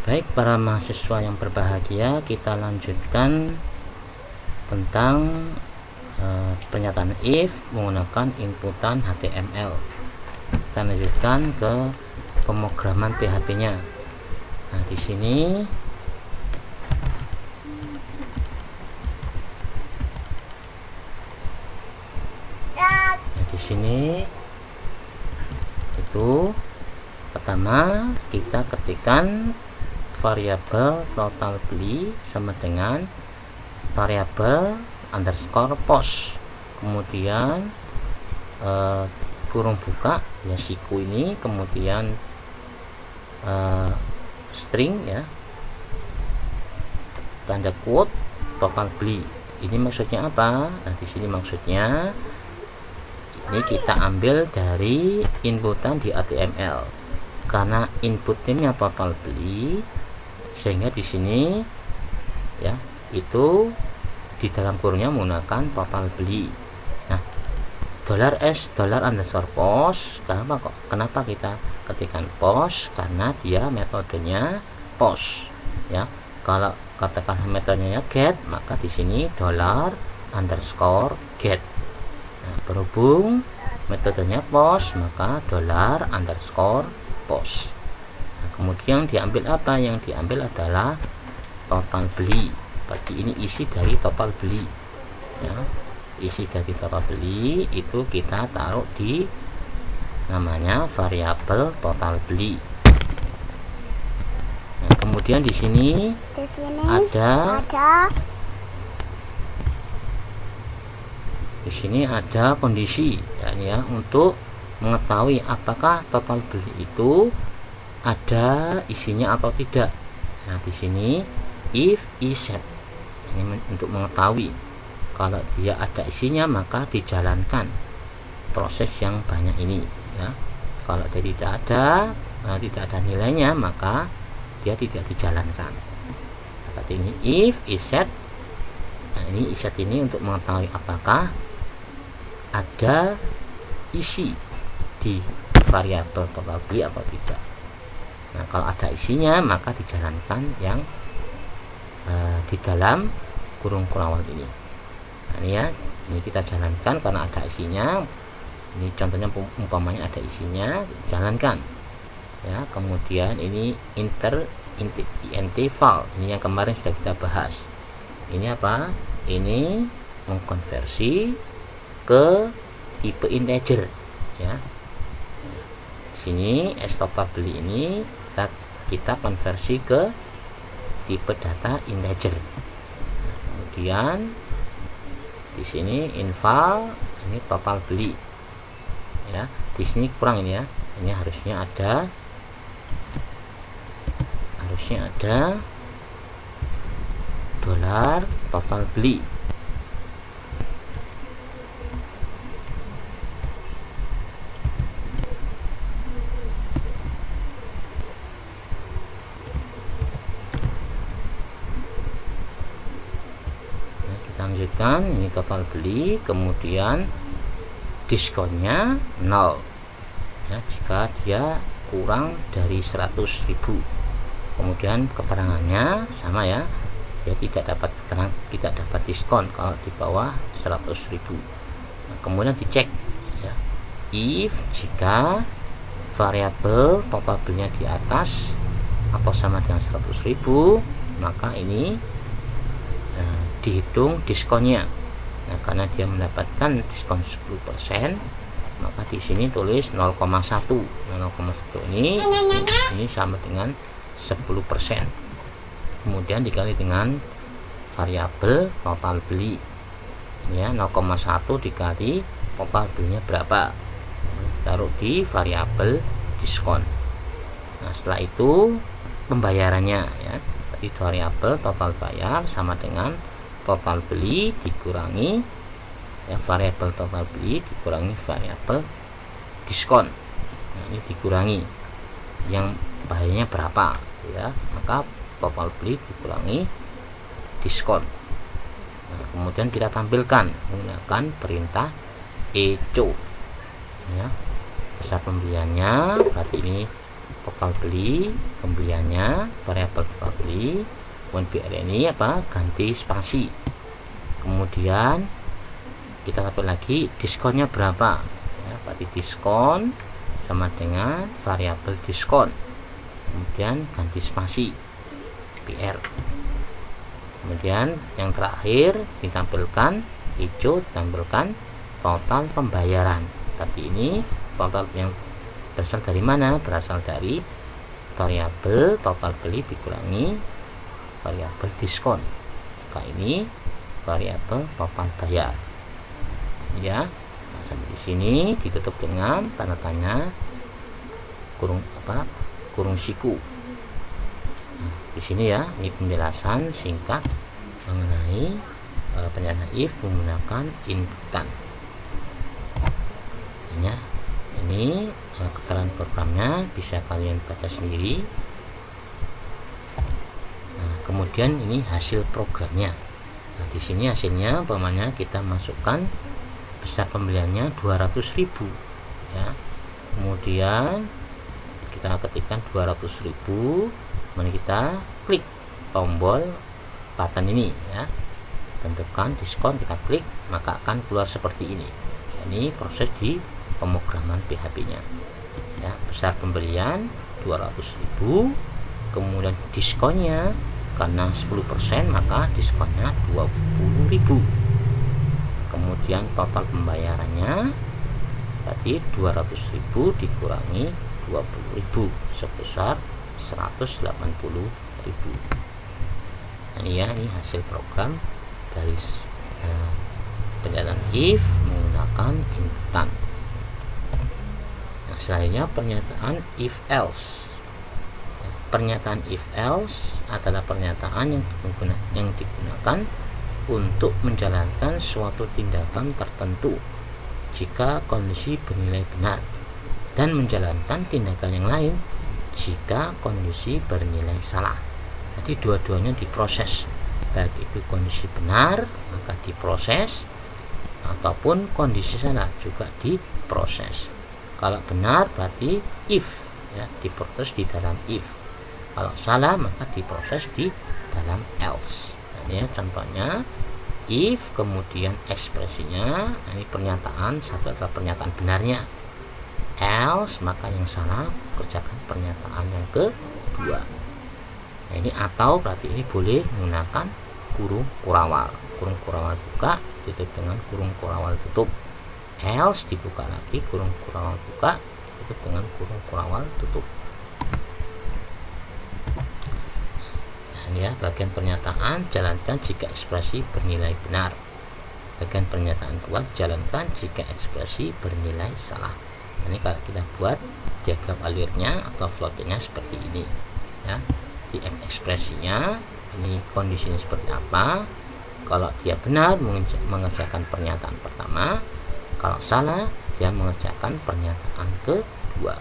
Baik para mahasiswa yang berbahagia, kita lanjutkan tentang pernyataan if menggunakan inputan HTML. Kita lanjutkan ke pemrograman PHP-nya. Nah, di sini itu pertama kita ketikkan variabel total beli sama dengan variabel underscore post, kemudian kurung buka ya siku ini, kemudian string ya, tanda quote total beli. Ini maksudnya apa? Nah, di sini maksudnya ini kita ambil dari inputan di HTML karena inputnya total beli, sehingga di sini ya itu di dalam kurungnya menggunakan total beli. Nah, $s $underscore post, kenapa kita ketikkan post? Karena dia metodenya post ya. Kalau katakan metodenya get, maka di sini $underscore get. Nah, berhubung metodenya post, maka $underscore post. Nah, kemudian diambil apa? Yang diambil adalah total beli. Berarti ini isi dari total beli ya. Isi dari total beli itu kita taruh di namanya variabel total beli. Nah, kemudian di sini ada kondisi ya, untuk mengetahui apakah total beli itu ada isinya atau tidak. Nah, di sini if iset ini untuk mengetahui kalau dia ada isinya, maka dijalankan proses yang banyak ini ya. Kalau dia tidak ada nilainya, maka dia tidak dijalankan. Seperti ini if iset. Nah, ini iset ini untuk mengetahui apakah ada isi di variabel total beli atau tidak. Nah, kalau ada isinya, maka dijalankan yang di dalam kurung awal ini. Nah, ini ya, ini kita jalankan karena ada isinya. Ini contohnya umpamanya ada isinya, jalankan ya. Kemudian ini int val, ini yang kemarin sudah kita bahas. Ini apa? Ini mengkonversi ke tipe integer ya. Sini total beli ini kita konversi ke tipe data integer. Nah, kemudian di sini inval, ini total beli ya. Di sini kurang ini ya. Ini harusnya ada $ total beli. Lanjutkan, ini total beli, kemudian diskonnya 0 ya, jika dia kurang dari 100.000. Kemudian keterangannya sama ya, dia tidak dapat diskon kalau di bawah 100.000. Nah, kemudian dicek ya, if jika variabel total belinya di atas atau sama dengan 100.000, maka ini dihitung diskonnya. Nah, karena dia mendapatkan diskon 10%, maka di sini tulis 0,1. 0,1 ini sama dengan 10%. Kemudian dikali dengan variabel total beli ya, 0,1 dikali total belinya berapa, taruh di variabel diskon. Nah, setelah itu pembayarannya ya, di variabel total bayar sama dengan total beli dikurangi ya, variabel total beli dikurangi variabel diskon. Nah, ini dikurangi yang bayarnya berapa ya, maka total beli dikurangi diskon. Nah, kemudian kita tampilkan menggunakan perintah echo ya. Besar pembeliannya berarti ini total beli, pembeliannya, variabel total beli. Kemudian BR ini apa? Ganti spasi. Kemudian kita tampil lagi diskonnya berapa ya, berarti diskon sama dengan variabel diskon, kemudian ganti spasi BR. Kemudian yang terakhir ditampilkan hijau, ditampilkan total pembayaran. Tapi ini total yang berasal dari mana? Berasal dari variabel total beli dikurangi variabel diskon. Maka ini variabel total bayar. Ya, nah, sampai di sini ditutup dengan tanda tanya kurung siku. Nah, di sini ya, ini penjelasan singkat mengenai pernyataan if menggunakan inputan. Ya, ini keterangan programnya bisa kalian baca sendiri. Nah, kemudian ini hasil programnya. Nah, di sini hasilnya umpamanya kita masukkan besar pembeliannya 200.000 ya. Kemudian kita ketikkan 200.000, kemudian kita klik tombol button ini ya. Tentukan diskon, kita klik, maka akan keluar seperti ini. Ini proses di pemrograman PHP-nya. Ya, besar pembelian 200.000, kemudian diskonnya karena 10% maka diskonnya 20.000. Kemudian total pembayarannya berarti 200.000 dikurangi 20.000 sebesar 180.000. Nah, ini ya, ini hasil program dari pernyataan if menggunakan inputan. Nah, selanjutnya pernyataan if else. Pernyataan if else adalah pernyataan yang digunakan untuk menjalankan suatu tindakan tertentu jika kondisi bernilai benar, dan menjalankan tindakan yang lain jika kondisi bernilai salah. Jadi dua-duanya diproses, baik itu kondisi benar maka diproses, ataupun kondisi salah juga diproses. Kalau benar berarti if ya, diproses di dalam if. Kalau salah maka diproses di dalam else. Nah, ini ya, contohnya if kemudian ekspresinya, nah, ini pernyataan satu adalah pernyataan benarnya, else maka yang salah kerjakan pernyataan yang kedua. Nah, ini atau berarti ini boleh menggunakan kurung kurawal buka tutup dengan kurung kurawal tutup, else dibuka lagi kurung kurawal buka tutup dengan kurung kurawal tutup. Ya, bagian pernyataan jalankan jika ekspresi bernilai benar. Bagian pernyataan kedua jalankan jika ekspresi bernilai salah. Ini kalau kita buat diagram alirnya atau flow-nya seperti ini ya. Di ekspresinya ini kondisinya seperti apa. Kalau dia benar mengerjakan pernyataan pertama, kalau salah dia mengerjakan pernyataan kedua.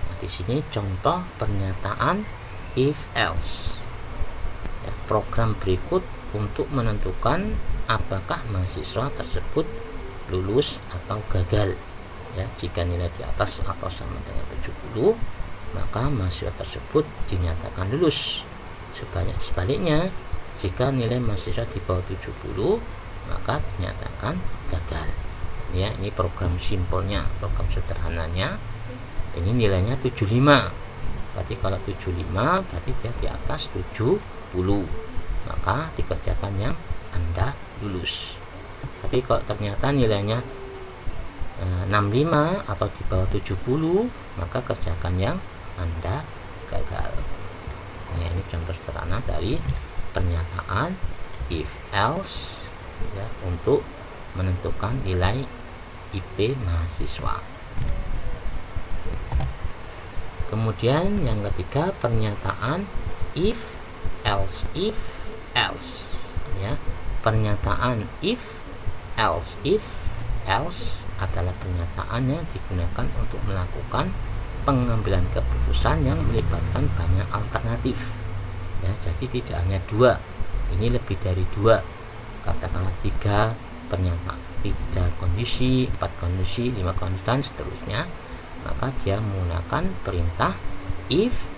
Nah, di sini contoh pernyataan if else ya, program berikut untuk menentukan apakah mahasiswa tersebut lulus atau gagal ya. Jika nilai di atas atau sama dengan 70 maka mahasiswa tersebut dinyatakan lulus. Sebaliknya jika nilai mahasiswa di bawah 70 maka dinyatakan gagal ya. Ini program simpelnya, program sederhananya. Ini nilainya 75. Berarti kalau 75 berarti dia di atas 70, maka dikerjakan yang Anda lulus. Tapi kalau ternyata nilainya 65 atau di bawah 70 maka kerjakan yang Anda gagal. Nah, ini contoh sederhana dari pernyataan if else ya, untuk menentukan nilai IP mahasiswa. Kemudian yang ketiga pernyataan if else ya. Pernyataan if else adalah pernyataan yang digunakan untuk melakukan pengambilan keputusan yang melibatkan banyak alternatif ya. Jadi tidak hanya dua, ini lebih dari dua, katakanlah 3 pernyataan, 3 kondisi, 4 kondisi, 5 kondisi dan seterusnya. maka dia menggunakan perintah if